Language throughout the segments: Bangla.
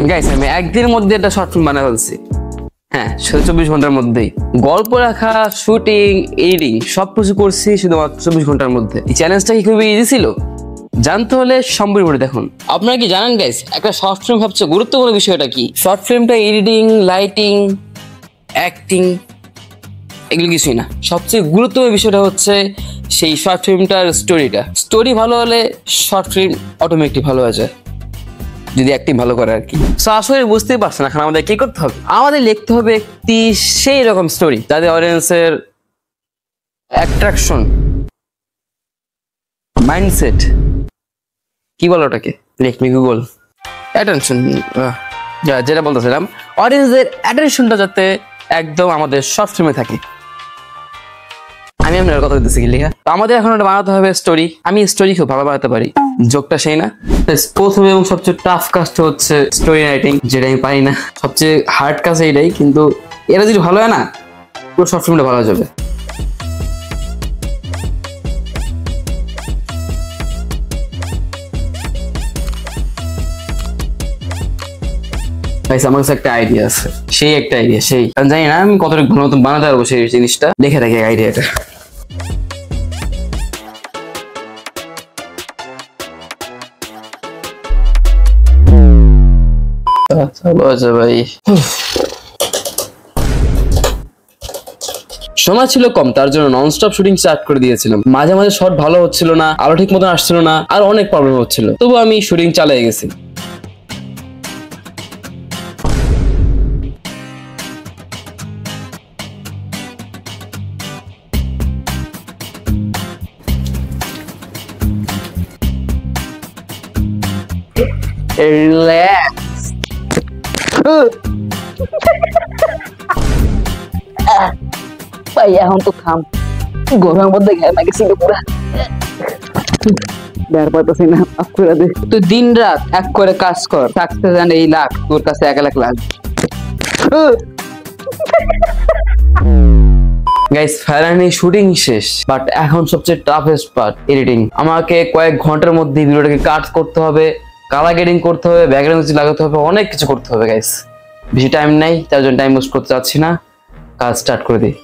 গাইস আমি একদিনের মধ্যে একটা শর্ট ফিল্ম বানাতে ফেলছি। হ্যাঁ, 24 ঘন্টার মধ্যেই গল্প লেখা, শুটিং, এডিটিং সবকিছু করছি শুধুমাত্র 24 ঘন্টার মধ্যে। এই চ্যালেঞ্জটা কি খুবই ইজি ছিল? জানতে হলে সম্পূর্ণ করে দেখুন। আপনারা কি জানেন গাইস, একটা শর্ট ফিল্ম সবচেয়ে গুরুত্বপূর্ণ বিষয়টা কি? শর্ট ফিল্মটা এডিটিং, লাইটিং, অ্যাক্টিং এগুলো কিছুই না। সবচেয়ে গুরুত্বপূর্ণ বিষয়টা হচ্ছে সেই শর্ট ফিল্মটার স্টোরিটা। স্টোরি ভালো হলে শর্ট ফিল্ম অটোমেটিক ভালো হয়ে যায়, যদি অ্যাক্টিং ভালো করে আর কি। সো আসলে বুঝতেই পারছেন এখন আমাদের কি করতে হবে। আমাদের লিখতে হবে একটি সেই রকম স্টোরি যাতে অডিয়েন্সের অ্যাট্রাকশন, মাইন্ডসেট, কি বলো ওটাকে, লেখমি গুগল, অ্যাটেনশন, যেটা বলতেছিলাম, অডিয়েন্সের অ্যাটেনশনটা যাতে একদম আমাদের শর্ট ফিল্মে থাকে। আমি আপনার কথা দিতেছি কি লেখা। তো আমাদের এখন বানাতে হবে স্টোরি। আমি স্টোরি খুব ভালো বানাতে পারি, যোগটা সেই না। প্রথম এবং সবচেয়ে টাফ কাজটা হচ্ছে স্টোরি রাইটিং, যেটা আমি পারি না। সবচেয়ে হার্ড কাজ এইটাই, কিন্তু এটা যদি ভালো হয় না, পুরো শর্ট ফিল্মটা ভালো হয়ে যাবে। আমার কাছে একটা আইডিয়া আছে, সেই একটা আইডিয়া, সেই জানি না আমি কতটুকু ভালো মতো বানাতে পারবো সেই জিনিসটা। দেখে রাখি আইডিয়াটা। আচ্ছা ভাই, সময় ছিল কম, তার জন্য নন স্টপ শুটিং স্টার্ট করে দিয়েছিলাম। মাঝে মাঝে শট ভালো হচ্ছিল না, আলো ঠিক মতো আসছিল না, আর অনেক প্রবলেম হচ্ছিল, তবু আমি শুটিং চালিয়ে গেছি। রিল্যাক্স। ভাই এখন তো থাম, গরমের মধ্যে ঘেমে গেছি পুরা, বের পাইতেছি না। তুই দিন রাত এক করে কাজ কর, থাকতে জানে এই লাখ তোর কাছে 1 লাখ লাগবে। গাইস ফাইনালি শুটিং শেষ, বাট এখন সবচেয়ে টাফেস্ট পার্ট এডিটিং। আমাকে কয়েক ঘন্টার মধ্যে ভিডিওটাকে কাট করতে হবে, কালার গ্রেডিং করতে হবে, ব্যাকগ্রাউন্ড মিউজিক লাগাতে হবে, অনেক কিছু করতে হবে গাইস। বেশি টাইম নাই, তার জন্য টাইম ওয়েস্ট করতে চাচ্ছি না, কাজ স্টার্ট করে দিই।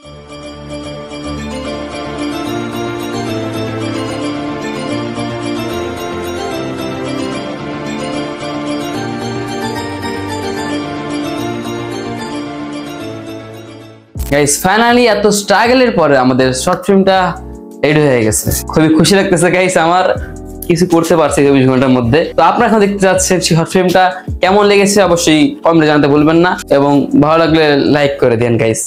গাইস ফাইনালি এত স্ট্রাগলের পরে আমাদের শর্ট ফিল্মটা রেডি হয়ে গেছে। খুবই খুশি লাগতেছে গাইস, আমার কিছু করতে পারছি 24 ঘন্টার মধ্যে। তো আপনারা এখন দেখতে যাচ্ছেন শর্ট ফিল্মটা কেমন লেগেছে, অবশ্যই কমেন্টে জানাতে ভুলবেন না, এবং ভালো লাগলে লাইক করে দেন গাইস।